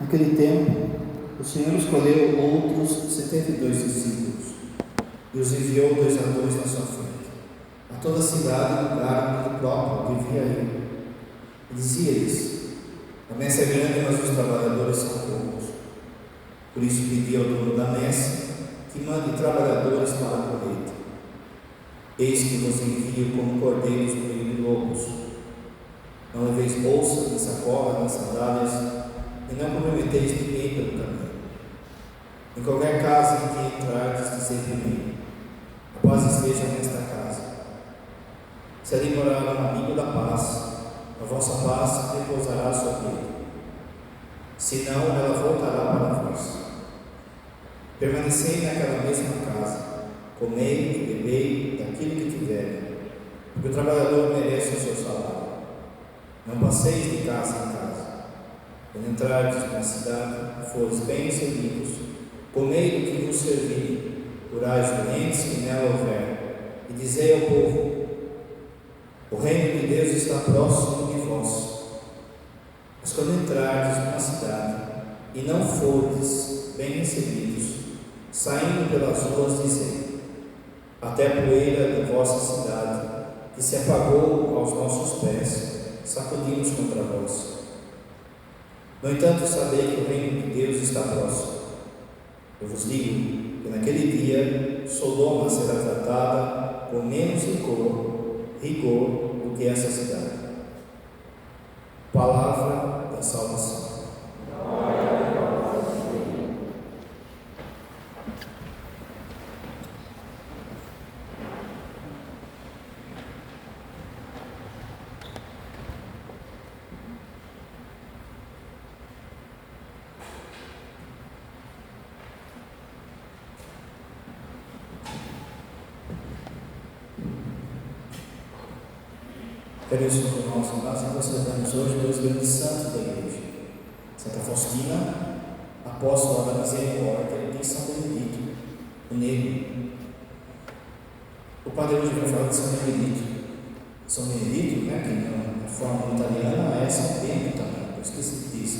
Naquele tempo, o Senhor escolheu outros 72 discípulos e os enviou 2 a 2 na sua frente, a toda a cidade e lugar onde próprio devia ir. E dizia-lhes: a messe é grande, mas os trabalhadores são poucos. Por isso pedi ao dono da messe que mande trabalhadores para a colheita. Eis que vos envio como cordeiros no meio de lobos. Não leveis bolsa, nem sacola, nem sandálias, e não comprometeis ninguém pelo caminho. Em qualquer casa em que entrardes, dizei primeiro: a paz esteja nesta casa. Se ali morar um amigo da paz, a vossa paz repousará sobre ele. Senão, ela voltará para vós. Permanecei naquela mesma casa, comei e bebei daquilo que tiverem, porque o trabalhador merece o seu salário. Não passeis de casa em casa. Quando entrardes na cidade, fores bem servidos, comei do que vos servir, curai os doentes que nela houver, e dizei ao povo: o reino de Deus está próximo de vós. Mas quando entrardes numa cidade e não fordes bem recebidos, saindo pelas ruas, dizei: até a poeira da vossa cidade, que se apagou aos nossos pés, sacudimos contra vós. No entanto, sabei que o reino de Deus está próximo. Eu vos digo que naquele dia Sodoma será tratada com menos rigor do que essa cidade. Palavra da salvação. Queridos irmãos e irmãs, nós celebramos hoje 2 grandes santos da igreja: Santa Faustina, apóstola da misericórdia, e São Benedito, o Negro. O padre hoje vai falar de São Benedito. São Benedito, que na forma italiana é São Bento também, por isso que se diz.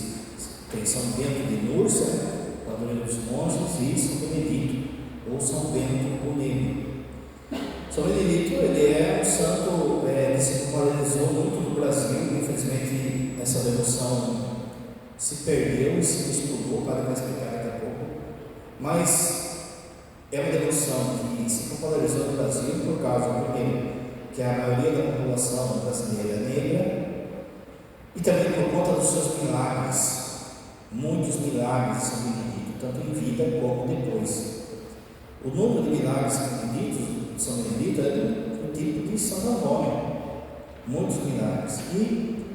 Tem São Bento de Núrcia, padroeiro dos monges, e São Benedito, ou São Bento, o Negro. São Benedito, ele é um santo que se popularizou muito no Brasil. Infelizmente, essa devoção se perdeu e se misturou, o padre vai explicar daqui a pouco. Mas é uma devoção que se popularizou no Brasil por causa, primeiro, que a maioria da população brasileira é negra, e também por conta dos seus milagres, muitos milagres de São Benedito, tanto em vida como depois. O número de milagres de São Benedito é do tipo de Santo Antônio, muitos milagres. E,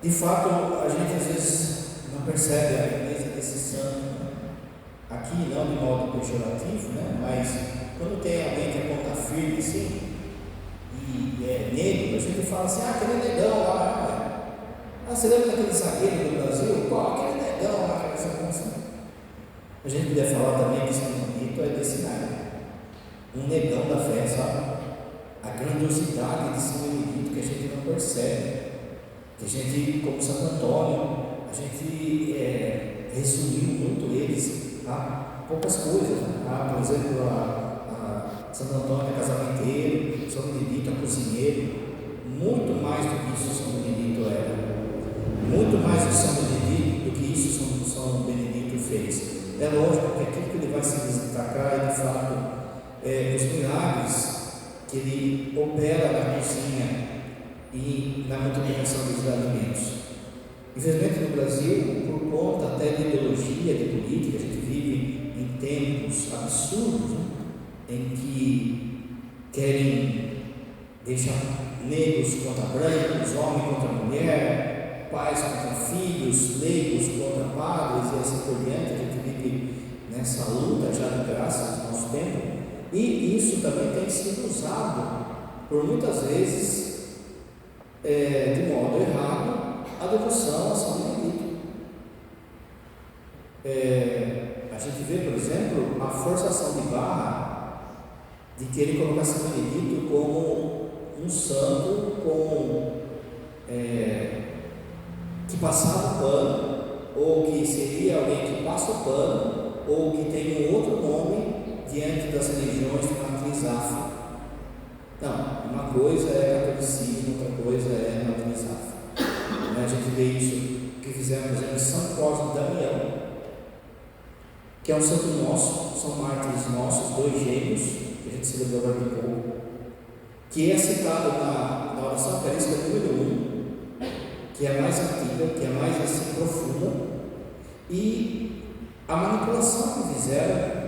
de fato, a gente às vezes não percebe a grandeza desse santo, aqui não de modo pejorativo, mas quando tem alguém que é ponta firme assim, e é negro, a gente fala assim: aquele negão lá, você lembra daquele zagueiro do Brasil? Aquele negão lá, essa coisa. A gente podia falar também que São Benedito é desse naipe, um negão da fé, sabe? A grandiosidade de São Benedito que a gente não percebe, que a gente, como Santo Antônio, a gente resumiu muito eles a poucas coisas, por exemplo, a Santo Antônio é casamenteiro, São Benedito é cozinheiro. Muito mais do que isso São Benedito era, muito mais de São Benedito do que isso São Benedito fez. É lógico que aquilo que ele vai se destacar é, de fato, os milagres que ele opera na cozinha e na multiplicação dos alimentos. Infelizmente, no Brasil, por conta até de ideologia, de política, a gente vive em tempos absurdos, em que querem deixar negros contra brancos, homem contra mulher, pais contra filhos, leigos contra padres, e assim por diante. A gente vive nessa luta já de graça no nosso tempo. E isso também tem sido usado por muitas vezes de modo errado a devoção a São Benedito. A gente vê, por exemplo, a forçação de barra de querer colocar São Benedito como um santo que passava o pano ou que seria alguém que passa o pano, ou que tem um outro nome diante das religiões de matriz afro. Não, uma coisa é catolicismo, outra coisa é matriz afro. A gente vê isso que fizemos em São Cosme e Damião, que é um santo nosso, são mártires nossos, 2 gêmeos, que a gente celebrou agora de pouco, que é citado na oração eucarística número 1, que é a mais antiga, que é a mais assim profunda, e a manipulação que fizeram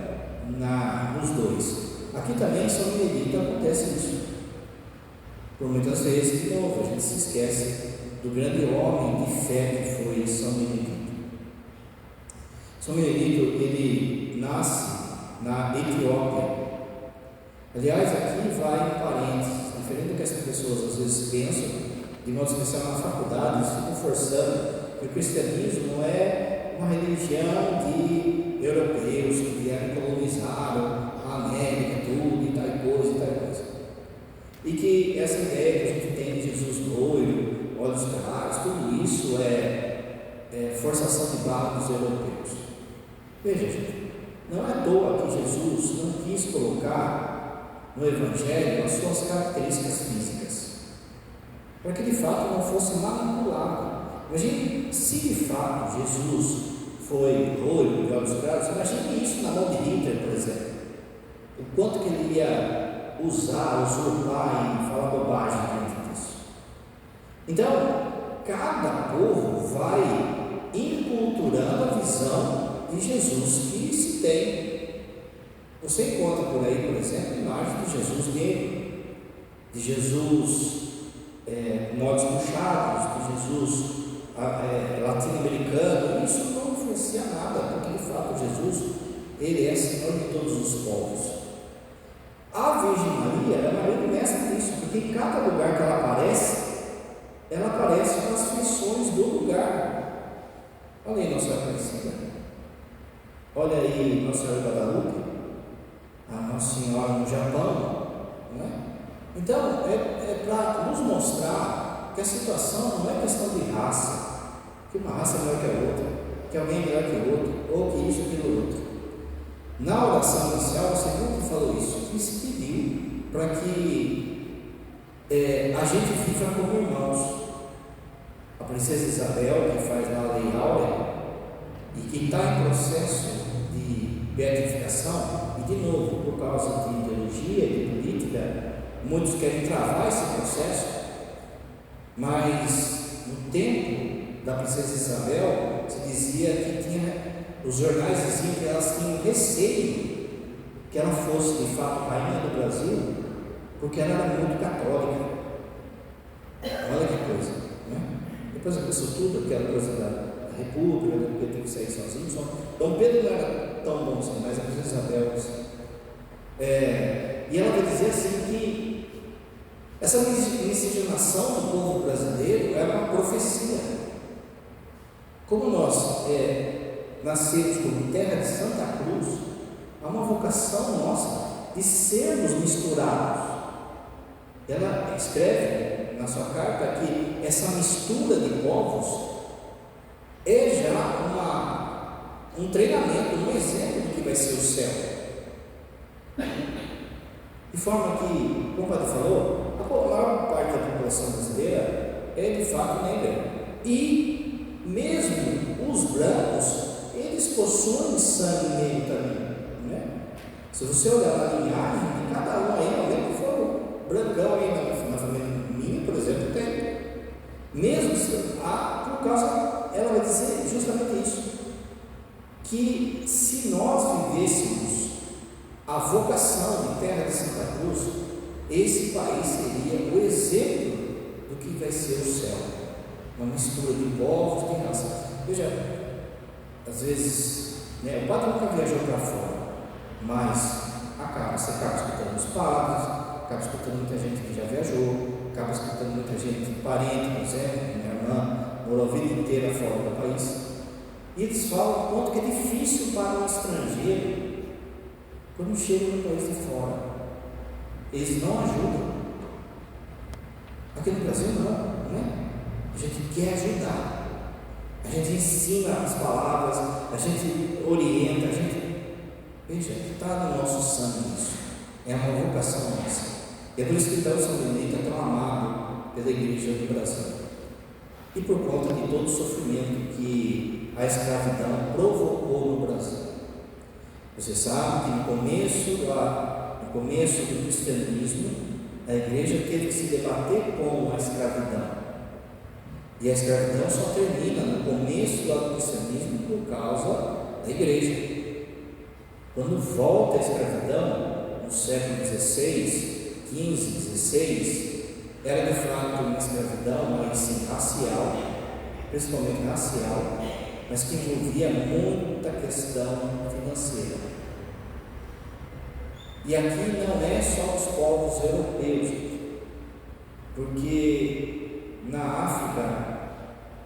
nos 2. Aqui também em São Benedito acontece isso. Por muitas vezes, de novo, a gente se esquece do grande homem de fé que foi São Benedito. São Benedito, ele nasce na Etiópia. Aliás, aqui vai em parênteses, diferente do que as pessoas às vezes pensam, de modo especial na faculdade, eles ficam forçando que o cristianismo é uma religião de europeus que vieram e colonizaram a América, tudo, e tal coisa, e tal coisa. E que essa ideia que a gente tem de Jesus loiro, olhos claros, tudo isso é forçação de barra dos europeus. Veja, gente, não é à toa que Jesus não quis colocar no Evangelho as suas características físicas, para que de fato não fosse manipulado. Imagine se de fato Jesus foi loiro de olhos claros, imagine isso na mão de Hitler, por exemplo, o quanto que ele ia usurpar e falar bobagem diante disso. Então, cada povo vai enculturando a visão de Jesus que se tem. Você encontra por aí, por exemplo, imagens de Jesus negro, de Jesus com olhos puxados, de Jesus latino-americano. Isso não influencia nada, porque de fato Jesus, ele é Senhor de todos os povos. A Virgem Maria é uma grande mestra disso, porque em cada lugar que ela aparece com as feições do lugar. Olha aí Nossa Senhora Aparecida, olha aí Nossa Senhora Guadalupe, a Nossa Senhora no Japão, não é? Então, é para nos mostrar que a situação não é questão de raça, que uma raça é melhor que a outra, que alguém é melhor que o outro, ou que isso ou aquilo outro. Na oração inicial, o Senhor falou isso, que se pediu para que a gente viva como irmãos. A princesa Isabel, que faz lá a Lei Áurea, e que está em processo de beatificação, e de novo, por causa de ideologia, de política, muitos querem travar esse processo, mas no tempo da princesa Isabel, se dizia que os jornais diziam que elas tinham receio que ela fosse de fato rainha do Brasil, porque ela era muito católica. Olha que coisa, né? Depois aconteceu tudo, aquela coisa da República, do Pedro teve que sair sozinho. Dom Pedro não era tão bom assim, mas a princesa Isabel assim. E ela vai dizer assim que essa miscigenação do povo brasileiro é uma profecia. Como nós nascemos como terra de Santa Cruz, há uma vocação nossa de sermos misturados. Ela escreve na sua carta que essa mistura de povos é já um treinamento, um exemplo do que vai ser o céu. De forma que, como o padre falou, a maior parte da população brasileira é de fato negra. E mesmo os brancos, eles possuem sangue negro também, né? Se você olhar na linhagem de cada um aí, alguém que for brancão aí na família minha, por exemplo, tem. Mesmo por causa, ela vai dizer justamente isso, que se nós vivêssemos a vocação de terra de Santa Cruz, esse país seria o exemplo do que vai ser o céu, uma mistura de povos, de raça. Veja, às vezes, o padre nunca viajou para fora, mas você acaba escutando os padres, acaba escutando muita gente que já viajou, acaba escutando muita gente, parente, por exemplo, minha irmã morou a vida inteira fora do país, e eles falam o quanto que é difícil para um estrangeiro quando chega no país de fora. Eles não ajudam. Aqui no Brasil não, né? A gente quer ajudar, a gente ensina as palavras, a gente orienta, a gente. Veja, está no nosso sangue isso. É uma vocação nossa. E é por isso que então São Benedito é tão amado pela Igreja do Brasil. E por conta de todo o sofrimento que a escravidão provocou no Brasil. Você sabe que no começo do cristianismo, a Igreja teve que se debater com a escravidão. E a escravidão só termina no começo do cristianismo por causa da Igreja. Quando volta a escravidão, no século XVI, XV, XVI, era de fato uma escravidão, mas sim racial, principalmente racial, mas que envolvia muita questão financeira. E aqui não é só os povos europeus, porque na África,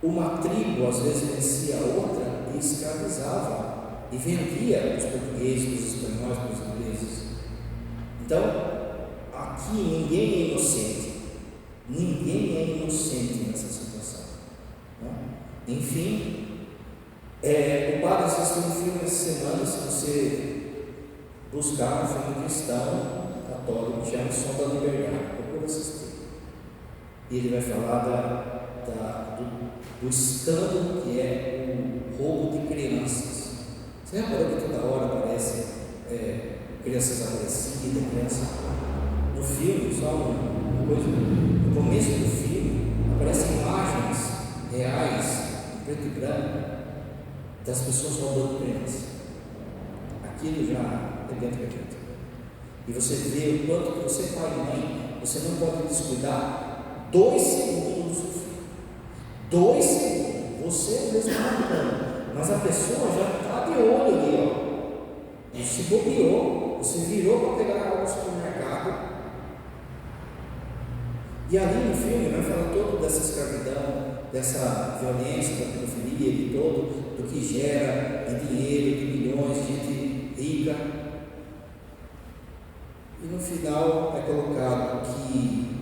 uma tribo às vezes vencia a outra e escravizava e vendia os portugueses, os espanhóis, os ingleses. Então, aqui ninguém é inocente. Ninguém é inocente nessa situação. Não? Enfim, o padre assistiu um filme essa semana, se você buscar um filme cristão, católico, que chama Som da Liberdade, procura assistir. E ele vai falar do escândalo que é o roubo de crianças. Você reparou que toda hora aparece crianças agressivas, crianças. No filme, só uma coisa, no começo do filme, aparecem imagens reais, em preto e branco, das pessoas roubando crianças. Aquilo já é dentro da gente. E você vê o quanto que você, pai e mãe, você não pode descuidar 2 segundos do filho. 2 segundos. Você mesmo matando. Mas a pessoa já está de olho ali, ó. E se bobeou, você virou para pegar algo no supermercado. E ali no filme vai falar todo dessa escravidão, dessa violência, da pedofilia e todo, do que gera de dinheiro, de milhões, de gente rica. E no final é colocado que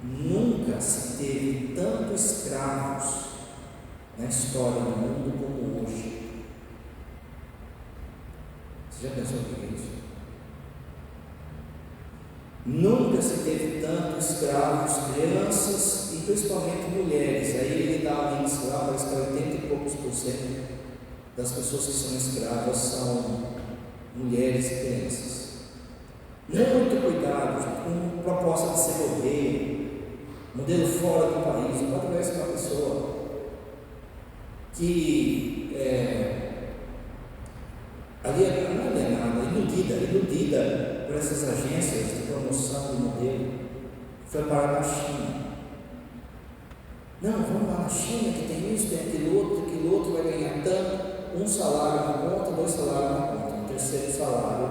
nunca se teve tantos escravos na história do mundo como hoje. Você já pensou o que é isso? Nunca se teve tantos escravos, crianças e principalmente mulheres. Aí ele dá um índice lá, parece que 80 e poucos % das pessoas que são escravas são mulheres e crianças. Muito cuidado com proposta de ser rodeio, modelo fora do país. Pode conhecer uma pessoa que ali não é alienada, iludida por essas agências de promoção do modelo, foi parar na China. Não, vamos lá na China que tem isso, tem aquilo outro, vai ganhar tanto, 1 salário na conta, 2 salários na conta, no 3º salário,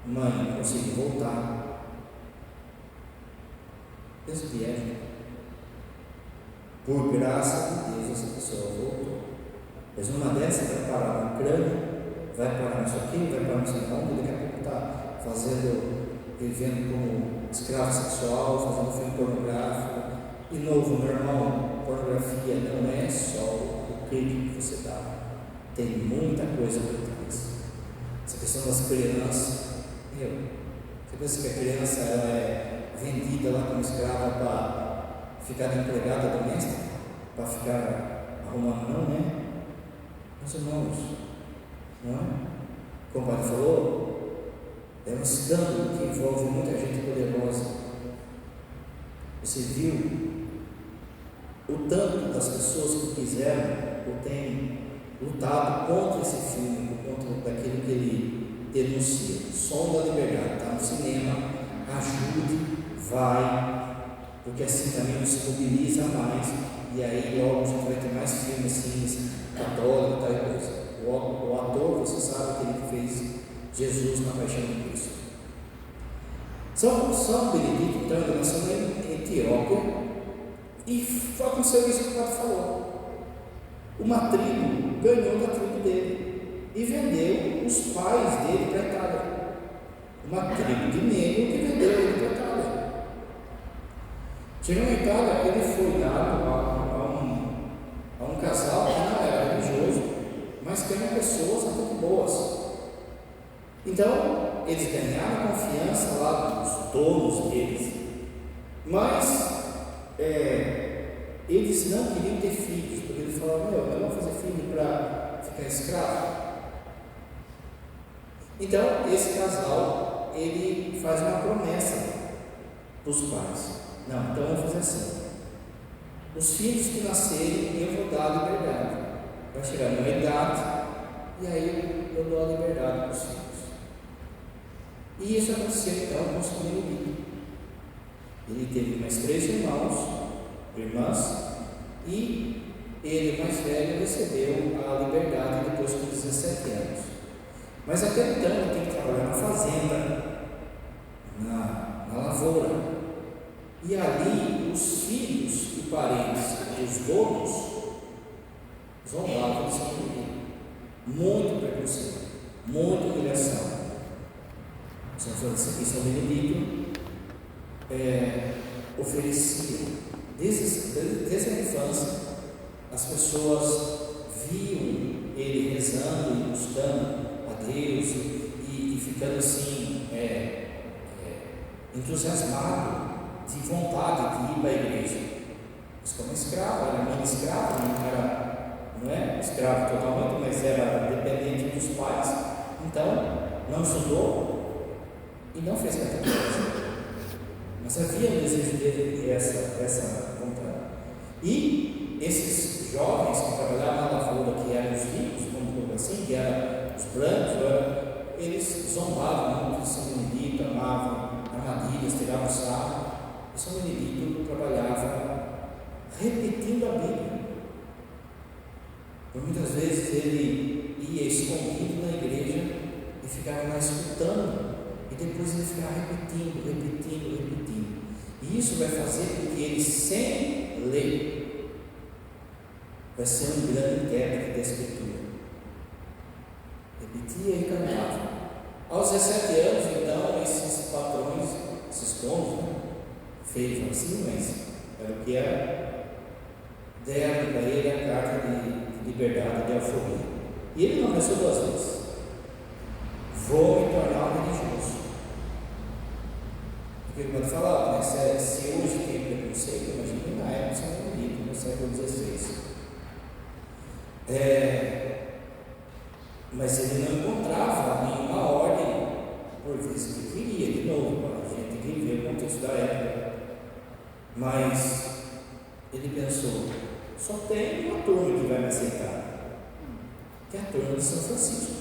mãe, não consigo voltar. Pensa que é. Por graça de Deus, essa pessoa voltou. Mas numa dessas vai parar na Ucrânia, vai parar nisso aqui, vai parar nisso aqui, daqui a pouco está vivendo como escravo sexual, fazendo filme pornográfico. De novo, meu irmão, pornografia não é só o clique que você dá, tem muita coisa por trás. Essa questão das crianças, você pensa que a criança ela é vendida lá como escrava para ficar de empregada doméstica? Para ficar arrumando? Não, né? Meus irmãos, não é? Como o padre falou, é um escândalo que envolve muita gente poderosa. Você viu o tanto das pessoas que quiseram ou têm lutado contra esse filme, por conta daquilo que ele denuncia. Som da Liberdade, está no cinema, ajude, vai, porque assim também você mobiliza mais, e aí logo a gente vai ter mais filmes assim, católico, tal coisa. O ator, você sabe que ele fez Jesus na Paixão de Cristo. São Benedito então nasceu na Etiópia e aconteceu isso que o padre falou. Uma tribo ganhou da tribo dele e vendeu os pais dele para a Itália. Uma tribo de negro que vendeu ele para a Itália. Chegou na Itália, ele foi dado a um casal que na que eram pessoas muito boas. Então, eles ganharam a confiança lá dos donos deles, mas eles não queriam ter filhos, porque eles falavam: eu não vou fazer filho para ficar escravo. Então, esse casal, ele faz uma promessa para os pais: não, então vamos fazer assim, os filhos que nascerem eu vou dar a liberdade, vai chegar numa idade e aí eu dou a liberdade para os filhos. E isso aconteceu então com o sobrinho Levi. Ele teve mais 3 irmãs, e ele, mais velho, recebeu a liberdade depois com 17 anos. Mas até então ele tem que trabalhar na fazenda, na lavoura. E ali os filhos e parentes dos donos zombavam de São Benedito. Muito preconceito, muita humilhação. São Benedito oferecia, desde a infância, as pessoas viam ele rezando e buscando a Deus e ficando assim, entusiasmado, de vontade de ir para a igreja. Mas como escravo, era mãe escravo, não é escravo totalmente, mas era dependente dos pais, então não estudou e não fez catequese, mas havia no desejo dele essa vontade. E esses jovens que trabalhavam na lavoura, que eram os ricos, como assim, que eram os brancos, eles zombavam muito de São Benedito, amavam armadilhas, tiravam sarro. E São Benedito trabalhava repetindo a Bíblia. Por muitas vezes ele ia escondido na igreja e ficava lá escutando, e depois ele ficava repetindo. E isso vai fazer com que ele, sem ler, vai ser um grande intérprete da Escritura. Repetia e cantava. Aos 17 anos, então, esses patrões, esses donos, feios assim, mas era o que era, deram para ele a carta de liberdade, de alforria. E ele não pensou 2 vezes: vou me tornar um religioso. Porque quando falava, né, se hoje tem preconceito, imagina na época de São Benedito, no século XVI. Mas ele não encontrava nenhuma ordem, por vezes que queria, de novo, para a gente viver o contexto da época. Mas ele pensou: só tem uma turma que vai me aceitar, que é a turma de São Francisco.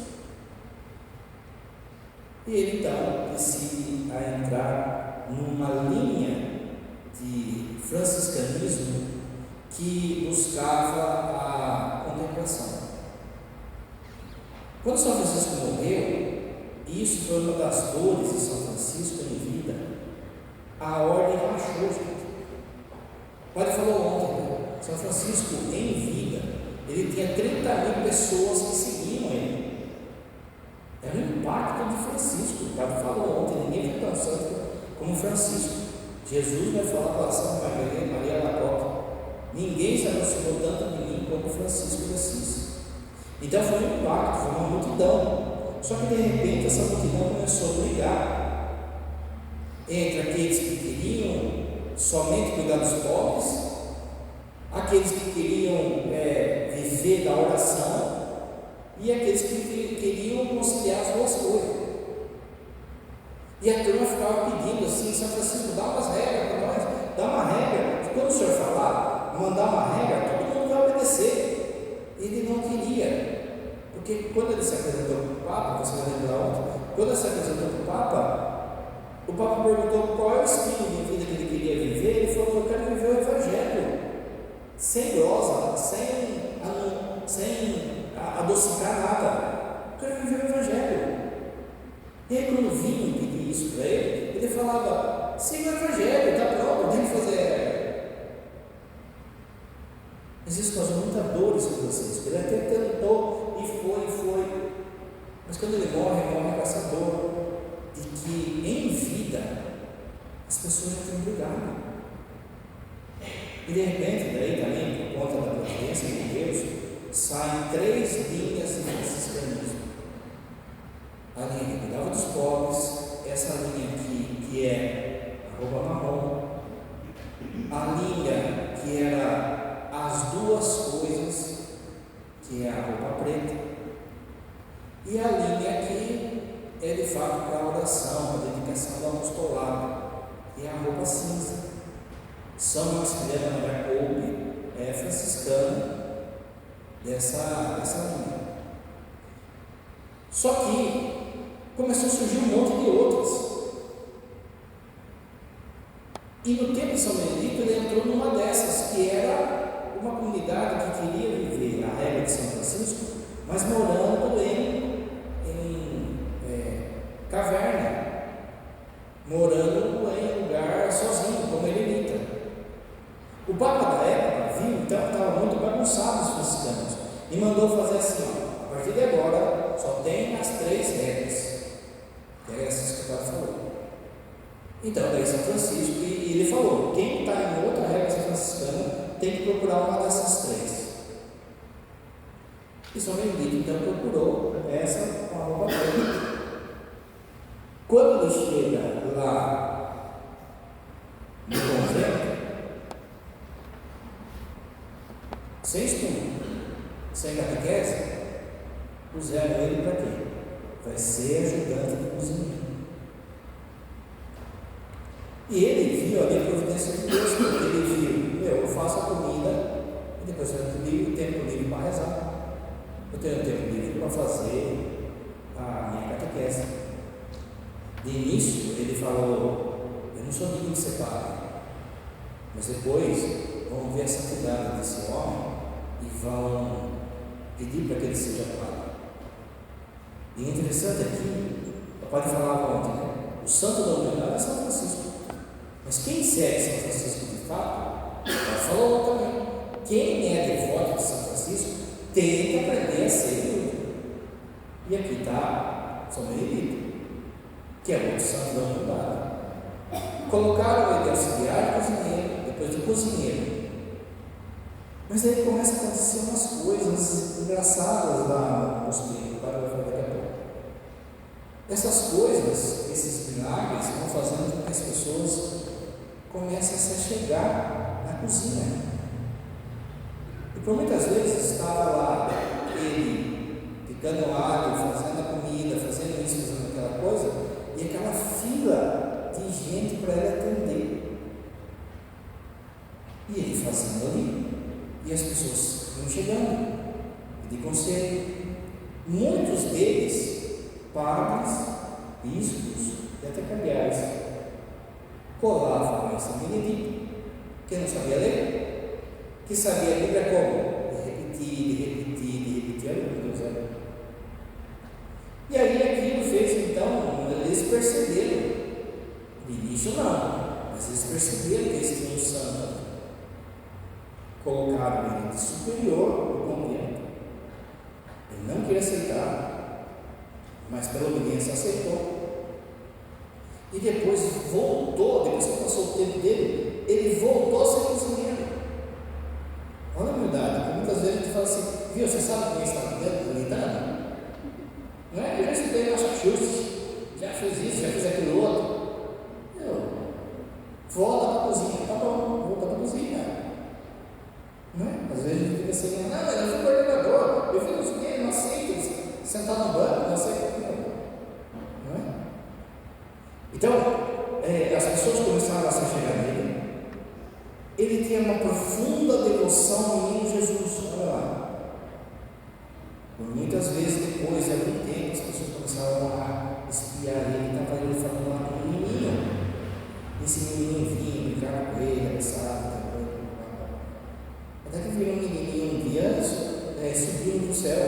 E ele então decide entrar numa linha de franciscanismo que buscava a contemplação. Quando São Francisco morreu, e isso foi uma das dores de São Francisco em vida, a ordem baixou, gente. O padre falou ontem, né? São Francisco em vida, ele tinha 30.000 pessoas que seguiam ele. Era o impacto de Francisco. O padre falou ontem: ninguém foi tão santo como Francisco. Jesus vai falar para Santa Maria Lacoque: ninguém se aproximou tanto de mim como Francisco de Assis. Então foi um impacto, foi uma multidão. Só que de repente essa multidão começou a brigar entre aqueles que queriam somente cuidar dos pobres, aqueles que queriam viver da oração, e aqueles que queriam conciliar as 2 coisas. E a turma ficava pedindo assim: São Francisco, dá umas regras para nós, dá uma regra, que quando o senhor falar, mandar uma regra, todo mundo vai obedecer. Ele não queria, porque quando ele se apresentou para o Papa, você vai lembrar ontem, quando ele se apresentou para o Papa perguntou qual é o estilo de vida que ele queria viver. Ele falou: eu quero viver o Evangelho, sem glosa, sem adocicar nada, eu quero viver o Evangelho. E aí, quando vinham pedir isso para ele, ele falava: siga o Evangelho, está pronto, eu tenho que fazer. Mas isso causou muita dor em São Francisco. Ele até tentou e foi. Mas quando ele morre com essa dor de que em vida as pessoas já tinham brigado. E de repente, daí também, por conta da providência de Deus, saem 3 linhas de que é a roupa preta. E a linha aqui é de fato para a oração, para a dedicação do apostolado, que é a roupa cinza. São Maximiliano Jacobi é franciscano dessa linha. Só que começou a surgir um monte de outras. E no tempo de São Benedito ele entrou numa dessas, que era uma comunidade que queria viver a regra de São Francisco, mas morando em caverna, morando em lugar sozinho, como eremita. O Papa da época viu, então, que estava muito bagunçado os franciscanos e mandou fazer assim: ó, a partir de agora só tem as 3 regras, que é essas que o Papa falou. Então, daí São Francisco, e ele falou: quem está em outra regra franciscana tem que procurar uma dessas 3. E São Benedito então procurou essa com a roupa preta. Quando ele chega lá no convento, sem estudo, sem catequese, puseram ele para quê? Vai ser ajudante de cozinha. E ele viu ali a providência de Deus, porque ele viu: eu faço a comida e depois eu tenho tempo livre para rezar, eu tenho tempo livre para fazer a minha catequese. De início ele falou: eu não sou digno de ser padre, mas depois vão ver a santidade desse homem e vão pedir para que ele seja padre. E interessante aqui, o padre falava ontem, né? O santo da humanidade é São Francisco. Mas quem segue São Francisco de fato, ele falou também, quem é devoto de São Francisco tem que aprender a ser humilde. E aqui está São Benedito, que é outro santo da humanidade. Colocaram ele auxiliar de cozinheiro, depois de cozinheiro. Mas aí começa a acontecer umas coisas engraçadas lá no mosteiro, para o daqui a pouco. Essas coisas, esses milagres, vão fazendo com que as pessoas comecem a se achegar na cozinha. E por muitas vezes estava lá ele picando alho, fazendo a comida, fazendo isso, fazendo aquela coisa, e aquela fila de gente para ele atender. E ele fazendo ali, e as pessoas iam chegando, de conselho. Muitos deles, padres, bispos e até cardeais, colavam em São Benedito, que não sabia ler, que sabia a Bíblia como? De repetir, e aí aquilo fez, então, eles perceberam, de início não, mas eles perceberam que eles tinham um santo. Colocaram ele de superior no convento. Ele não queria aceitar, mas pela obediência aceitou. E depois voltou, depois que passou o tempo dele, ele voltou a ser cozinheiro. Olha a humildade, porque muitas vezes a gente fala assim: viu, você sabe quem está gritando? Não é? Eu já estudei na Chachus, já fiz isso, já fiz aquilo outro. Volta para a cozinha, tá bom, volta para a cozinha. Não é? Às vezes a gente fica assim: não, mas eu fui coordenador, eu fiz não sei o quê, não aceito sentar no banco, não aceito aquilo. Não é? Então, as pessoas começaram a se chegar nele. Ele tinha uma profunda devoção ao menino Jesus. Olha lá. Por muitas vezes depois de algum tempo, as pessoas começaram a espiar ele. Estava ele falando lá com um menino. Esse menino vinha brincar com ele, abraçado. Até que virou um menininho um dia, subiu para o céu.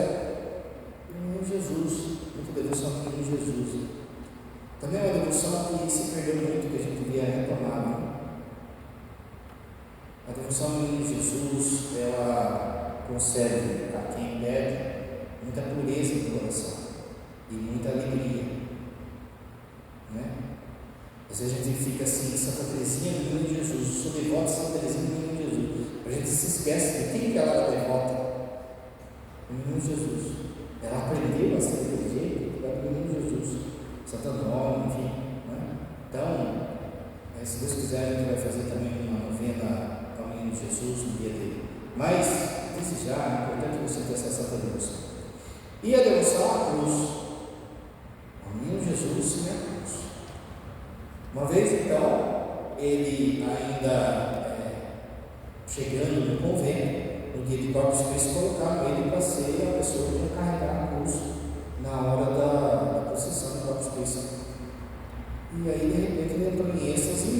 O menino Jesus, muita devoção ao menino Jesus. Também é uma devoção que se perdeu muito, que a gente devia reclamar. Né? A devoção ao menino Jesus, ela concede a quem pede muita pureza do coração e muita alegria. Né? Às vezes a gente fica assim: Santa Teresinha do Menino Jesus, sou devoto de Santa Teresinha do Menino Jesus. A gente se esquece de quem que ela era devota. O Menino Jesus. Ela aprendeu a ser daquele jeito para o Menino Jesus. Santo Antônio, enfim. Né? Então, se Deus quiser, a gente vai fazer também uma novena ao Menino Jesus no dia dele. Mas disse já, é importante você ter essa santa devoção. E a devoção à cruz. A mim, Jesus sim é a cruz. Uma vez então, ele ainda chegando no convento, no dia de Corpus Christi, colocaram ele para ser a pessoa que ia carregar a cruz na hora da procissão do Corpus Christi. E aí, de repente, ele entrou em êxtase e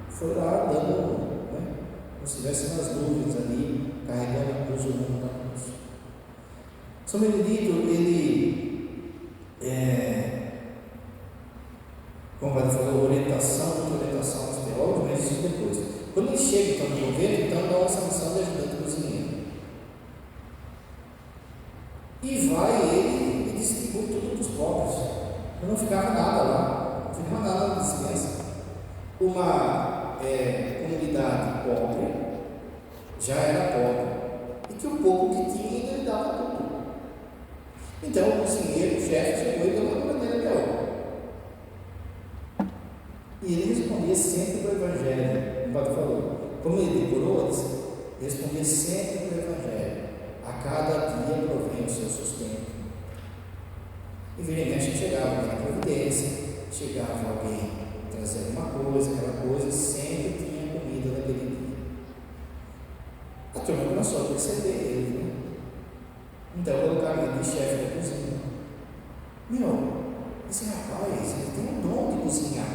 foi lá dando, como se estivesse nas nuvens ali, carregando a cruz, o mundo da cruz. São Benedito, ele, como ele falou, orientação aos teólogos, mas isso depois. Quando ele chega então no convento, então dá essa missão de ajudante cozinheiro. E vai ele e distribui tudo para os pobres. Não ficava nada lá, não ficava nada na dispensa. Uma comunidade pobre já era pobre, e que o pouco que tinha ele dava tudo. Então o cozinheiro, o chefe, chegou e deu uma bandeira de ouro. E ele respondia sempre para o Evangelho. O padre falou, como ele decorou, ele respondia sempre para o Evangelho. A cada dia provém o seu sustento. E vira e mexe chegava alguém na providência, chegava alguém trazer alguma coisa, aquela coisa, sempre tinha comida naquele dia. A turma começou a perceber ele, Então colocaram ele de chefe da cozinha. Esse rapaz, ele tem um dom de cozinhar.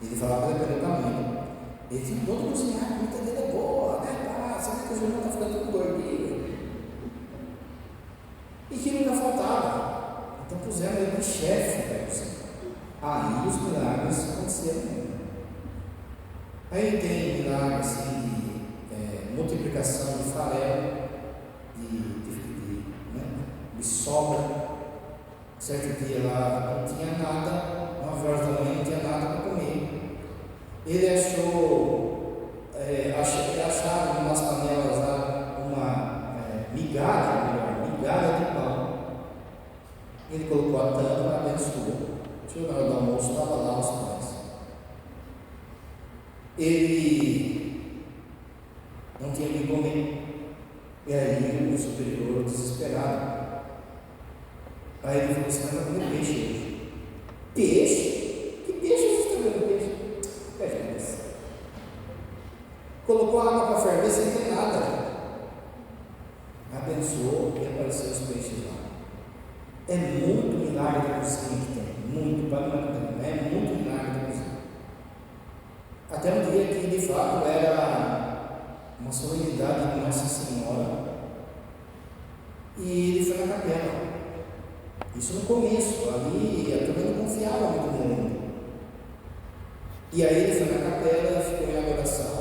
Ele falava pelo caminho. Ele tem um dom de cozinhar, a comida dele é boa, sabe que o irmão está ficando tudo gordinho? E que nunca faltava. Então puseram ele de chefe da cozinha. Aí os milagres aconteceram. Aí tem milagre assim, de multiplicação de farelo, de sobra. Certo dia lá não tinha nada, 9 horas da manhã não tinha nada para comer. Ele acharam em umas panelas lá uma migalha de pão. Ele colocou a tampa, abençoou. Chegou na hora do almoço, estava lá os pães. Ele não tinha o que comer. E aí o superior, desesperado, aí ele falou assim: vai comer peixe hoje. Peixe? Que peixe você está comendo peixe? Peixe. Colocou a água para ferver sem ter nada. Abençoou e apareceu os peixes lá. É muito milagre da cozinha que tem. Muito, é muito milagre da cozinha. Até um dia que de fato era uma solenidade de Nossa Senhora. E ele foi na capela. Isso no começo, ali a turma não confiava muito nele. E aí ele foi na capela e ficou em adoração.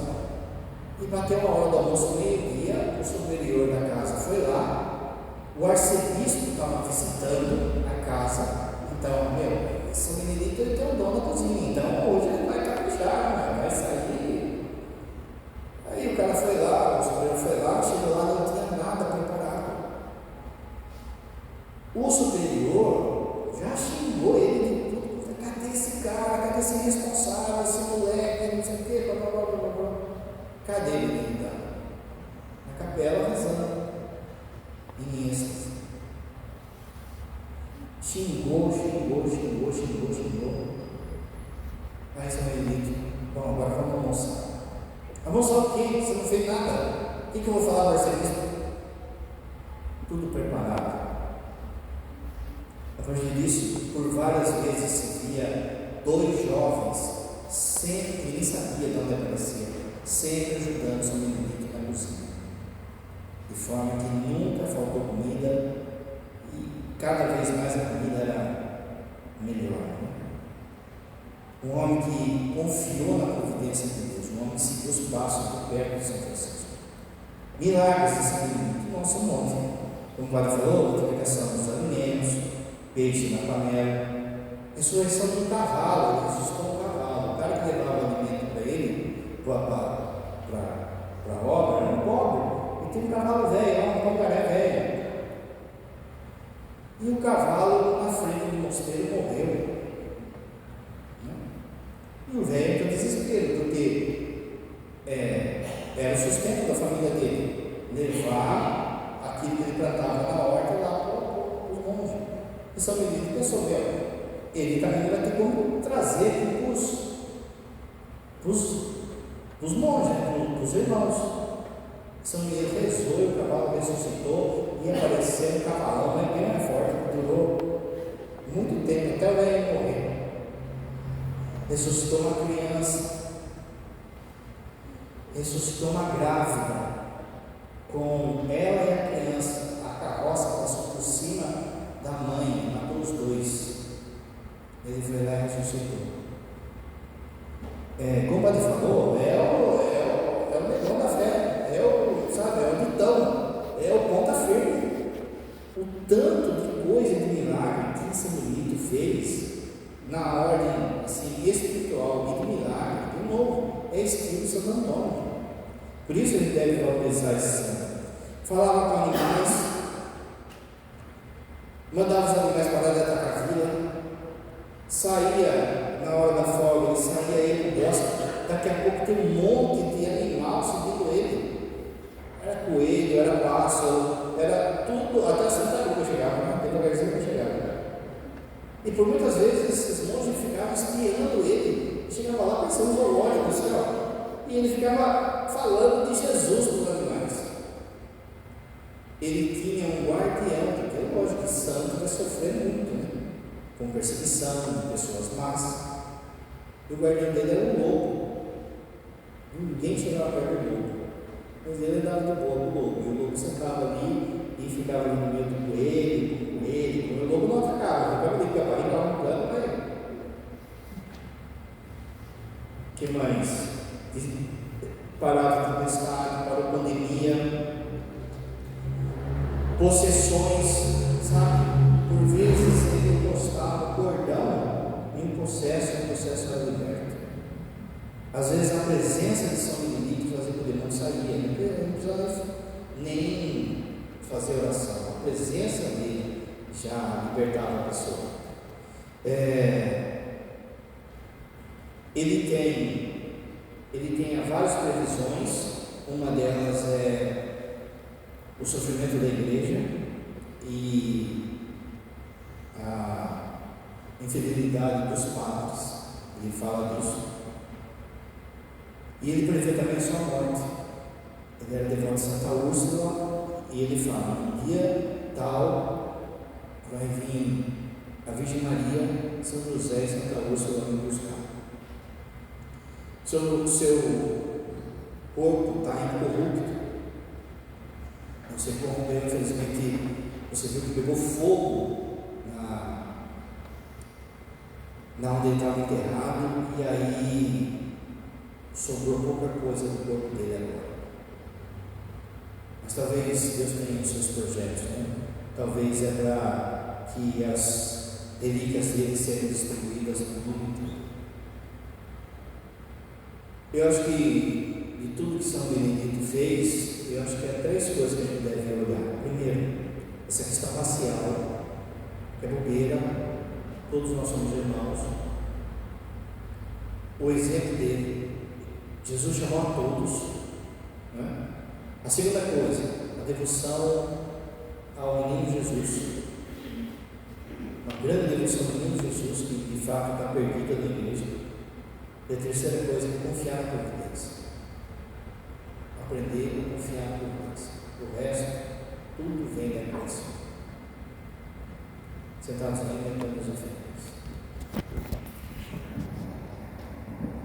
E bateu a hora do almoço, meio-dia, o superior da casa foi lá, o arcebispo estava visitando a casa. Então, esse Benedito ele tem o dom da cozinha, então hoje ele vai caprichar, vai sair. Aí o cara foi lá, o superior foi lá, chegou lá, não tinha nada preparado. O superior já xingou ele de tudo. Cadê esse cara? Cadê esse responsável? Esse moleque? Não sei o quê. Blá, blá, blá, blá, blá. Cadê ele? Na capela rezando. Em êxtase. Xingou. Aí São Benedito, bom, agora vamos almoçar. Almoçar o quê? Você não fez nada. O que eu vou falar para vocês? Tudo preparado. A partir disso, por várias vezes se via 2 jovens, sempre, ninguém sabia de onde aparecia, sempre ajudando São Benedito na cozinha, de forma que nunca faltou comida e cada vez mais a comida era melhor. Um homem que confiou na providência de Deus, um homem que seguiu os passos por perto de São Francisco. Milagres de São Benedito, nosso monte, como o padre falou, multiplicação dos alimentos, peixe na panela, ressurreição de um cavalo, ele ressuscitou um cavalo. O cara que levava o alimento para ele, para a obra, era um pobre, e tinha um cavalo velho, um pangaré velho. E o cavalo na frente do mosteiro morreu. E o velho entrou em desespero, porque era o sustento da família dele. Levou São Benedito pensou, ele também vai ter como trazer aqui para os monges, para os irmãos. São Benedito rezou e o cavalo ressuscitou e apareceu um cavalão, mas bem mais forte, durou muito tempo, até o velho morrer. Ressuscitou uma criança, ressuscitou uma grávida, com ela e a criança, a carroça passou por cima da mãe, matou os dois. Ele foi lá e ressuscitou. Como o padre falou, é o negão da fé, é o ditão, é o ponta firme. O tanto de coisa de milagre que São Benedito fez na ordem assim, espiritual e de milagre, de novo, é estilo Santo Antônio. Por isso ele deve valorizar esse santo. Falava com animais, mandava os animais para lá de Atacavila, saía na hora da folga, ele saía ele no bosque, daqui a pouco tem um monte de animal seguindo ele. Era coelho, era pássaro, era tudo, até a tartaruga chegava, né? Devagarzinho para chegar. E por muitas vezes esses monges ficavam espiando ele, chegava lá pensando no zoológico do céu, e ele ficava falando de Jesus para os animais. Ele tinha um guardião, porque é lógico que santo vai sofrer muito, né? Com perseguição de pessoas más. E o guardião dele era um lobo. Ninguém chegava perto do lobo, mas ele andava do lobo, e o lobo sentava ali e ficava ali no meio do coelho, o lobo não atacava, ficava ali com a barriga arrancando para ele. O que mais? Parava a tempestade, parou a pandemia, possessões, sabe? Por vezes ele encostava o cordão em um processo era liberto. Às vezes a presença de São Benedito fazia com que o demônio saía, não precisava nem fazer oração, a presença dele já libertava a pessoa. Ele tem várias previsões, uma delas é o sofrimento da igreja e a infidelidade dos padres. Ele fala disso. E ele prevê também a sua morte. Ele era devoto de Santa Úrsula e ele fala: um dia tal vai vir a Virgem Maria, São José e Santa Úrsula me buscar. O seu corpo está incorrupto, não se corrompeu. Infelizmente, você viu que pegou fogo na onde ele estava enterrado, e aí sobrou pouca coisa do corpo dele agora. Mas talvez Deus tenha os seus projetos, né? Talvez é para que as relíquias dele sejam distribuídas no mundo inteiro. Eu acho que de tudo que São Benedito fez, eu acho que há três coisas que a gente deve olhar. Primeiro, essa questão racial, que é bobeira, todos nós somos irmãos. O exemplo dele, Jesus chamou a todos, né? A segunda coisa, a devoção ao menino Jesus, uma grande devoção ao menino Jesus, que de fato está perdida na igreja. E a terceira coisa é confiar na providência, aprender a confiar na providência. O resto, tudo vem da graça. Sentados aí, cantamos a fé.